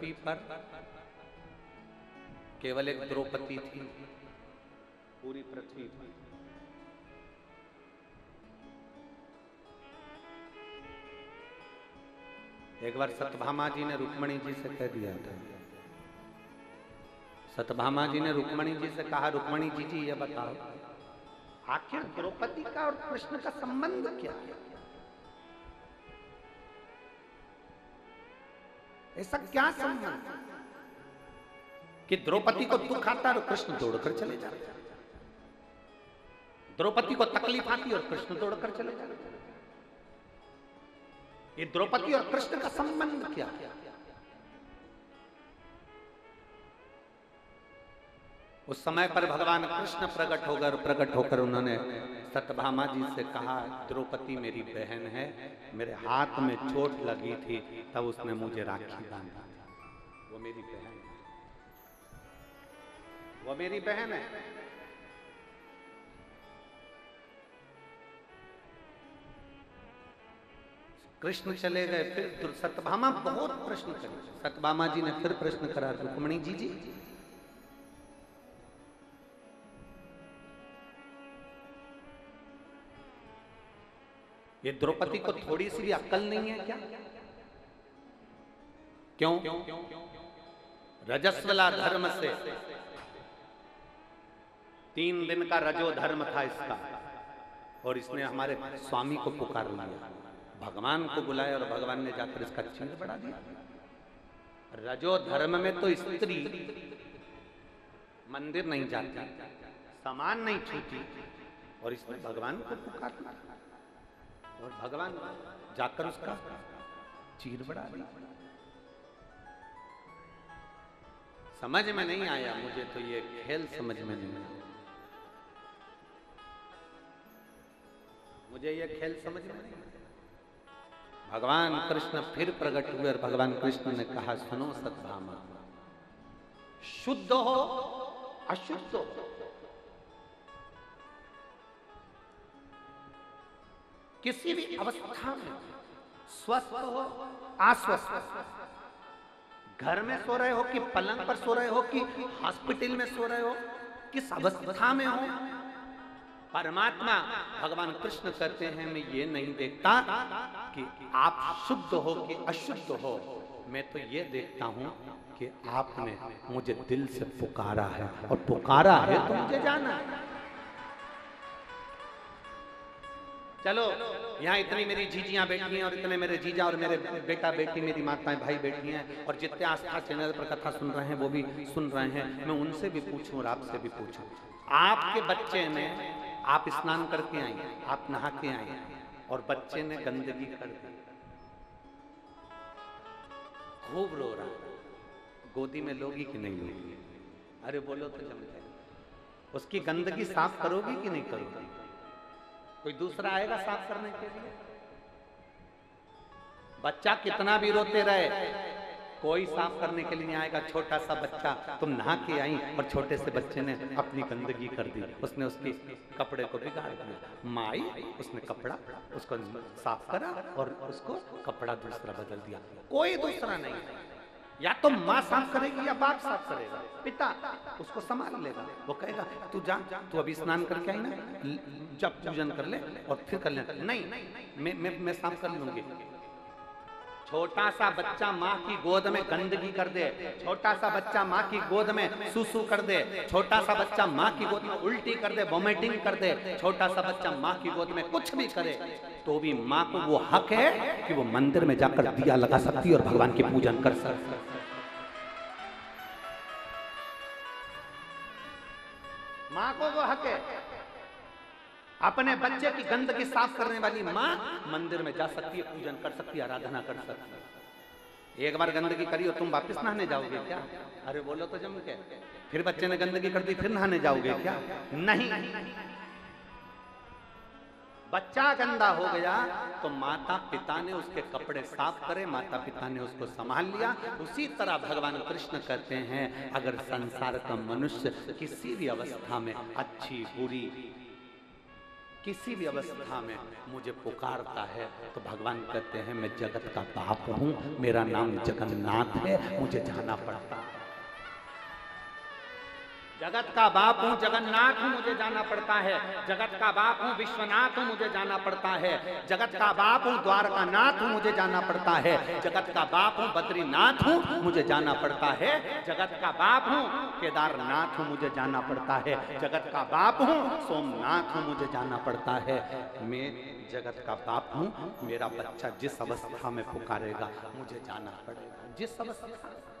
पृथ्वी पर केवल एक द्रौपदी थी, पूरी पृथ्वी पर। एक बार सत्यभामा जी ने रुक्मणी जी से कह दिया था, सत्यभामा जी ने रुक्मणी जी से कहा, रुक्मणी जी ये बताओ आखिर द्रौपदी का और कृष्ण का संबंध क्या है? ऐसा क्या संबंध कि द्रौपदी को दुख आता और कृष्ण दौड़कर चले जाते, द्रौपदी को तकलीफ आती और कृष्ण दौड़कर चले जाते? ये द्रौपदी और कृष्ण का संबंध क्या है? उस समय पर भगवान कृष्ण प्रकट होकर उन्होंने सत्यभामा जी से कहा, द्रौपदी मेरी बहन है, मेरे हाथ में चोट लगी थी तब उसने मुझे राखी बांधा, वो मेरी बहन है, वो मेरी बहन है। कृष्ण चले गए, फिर सत्यभामा बहुत प्रश्न करे, सत्यभामा जी ने फिर प्रश्न करा, रुक्मणी जी ये द्रौपदी को थोड़ी सी भी अक्ल नहीं है क्या? क्यों? रजस्वला धर्म से 3 दिन का रजो धर्म था इसका, और इसने हमारे स्वामी को पुकार लिया, भगवान को बुलाया और भगवान ने जाकर इसका चीर बढ़ा दिया। रजो धर्म में तो स्त्री मंदिर नहीं जाती, सामान नहीं छूती, और इसने भगवान को पुकार लिया और भगवान जाकर उसका चीर बढ़ा दिया। समझ में नहीं आया मुझे तो, ये खेल समझ में नहीं आया मुझे, ये खेल समझ में नहीं आया। भगवान कृष्ण फिर प्रकट हुए और भगवान कृष्ण ने कहा, सुनो सत्यभामा, शुद्ध हो अशुद्ध हो, किसी भी अवस्था में, स्वस्थ हो अस्वस्थ हो, घर में सो रहे हो कि पलंग पर सो रहे हो कि हॉस्पिटल में सो रहे हो, किस अवस्था में हो, परमात्मा भगवान कृष्ण कहते हैं, मैं ये नहीं देखता कि आप शुद्ध हो कि अशुद्ध हो, मैं तो ये देखता हूं कि आपने मुझे दिल से पुकारा है, और पुकारा है तो मुझे जाना है। चलो यहाँ इतनी मेरी जीजियां बैठी हैं और इतने मेरे जीजा और मेरे बेटा बेटी, मेरी माताएं भाई बैठी हैं, और जितने आस्था चैनल पर कथा सुन रहे हैं वो भी सुन रहे हैं, मैं उनसे भी पूछूं और आपसे भी पूछूं, आपके बच्चे ने, आप स्नान करके आई, आप नहा के आई, और बच्चे ने गंदगी कर दी, खूब रो रहा, गोदी में लोगी कि नहीं लोगी? अरे बोलो तो जम जाए, उसकी गंदगी साफ करोगी कि नहीं करोगी? कोई दूसरा आएगा साफ करने के लिए? बच्चा कितना भी रोते रहे, कोई साफ करने के लिए नहीं आएगा। छोटा सा बच्चा, तुम नहा के आई और छोटे से बच्चे ने अपनी गंदगी कर दी, उसने उसके कपड़े को बिगाड़ दिया। माई उसने कपड़ा उसको साफ करा और उसको कपड़ा दूसरा बदल दिया, कोई दूसरा नहीं। या तो माँ साफ करेगी या बाप साफ करेगा, पिता उसको संभाल लेगा, वो कहेगा तू जा, तू अभी स्नान करके आई ना, जब पूजन कर ले और फिर कर ले। नहीं, मैं साफ कर लूंगी। छोटा सा बच्चा माँ की गोद में गंदगी कर दे, छोटा सा बच्चा माँ की गोद में सुसु कर दे, छोटा सा बच्चा माँ की गोद में उल्टी कर दे, वोमिटिंग कर दे, छोटा सा बच्चा माँ की गोद में कुछ भी करे, तो भी माँ को वो हक है कि वो मंदिर में जाकर दिया लगा सकती है और भगवान की पूजन कर सकती है। माँ को वो हक है। अपने बच्चे की गंदगी साफ करने वाली माँ मंदिर में जा सकती है, पूजन कर सकती है, आराधना कर सकती है। एक बार गंदगी करी और तुम वापस नहाने जाओगे क्या? अरे बोलो तो जम के। फिर बच्चे ने गंदगी कर दी, फिर नहाने जाओगे क्या? नहीं। बच्चा गंदा हो गया तो माता पिता ने उसके कपड़े साफ करे, माता पिता ने उसको संभाल लिया। उसी तरह भगवान कृष्ण कहते हैं, अगर संसार का मनुष्य किसी भी अवस्था में अच्छी बुरी किसी भी अवस्था में मुझे पुकारता है तो भगवान कहते हैं मैं जगत का बाप हूं, मेरा नाम जगन्नाथ है, मुझे जाना पड़ता है। जगत का बाप हूं, जगन्नाथ हूं, मुझे जाना पड़ता है। जगत का बाप हूं, विश्वनाथ हूं, मुझे जाना पड़ता है। जगत का बाप हूं, द्वारकानाथ हूं, मुझे जाना पड़ता है। जगत का बाप हूं, बद्रीनाथ हूं, मुझे जाना पड़ता है। जगत का बाप हूं, केदारनाथ हूं, मुझे जाना पड़ता है। जगत का बाप हूं, सोमनाथ हूं, मुझे जाना पड़ता है। मैं जगत का बाप हूं, मेरा बच्चा जिस अवस्था में पुकारेगा मुझे जाना पड़ेगा, जिस अवस्था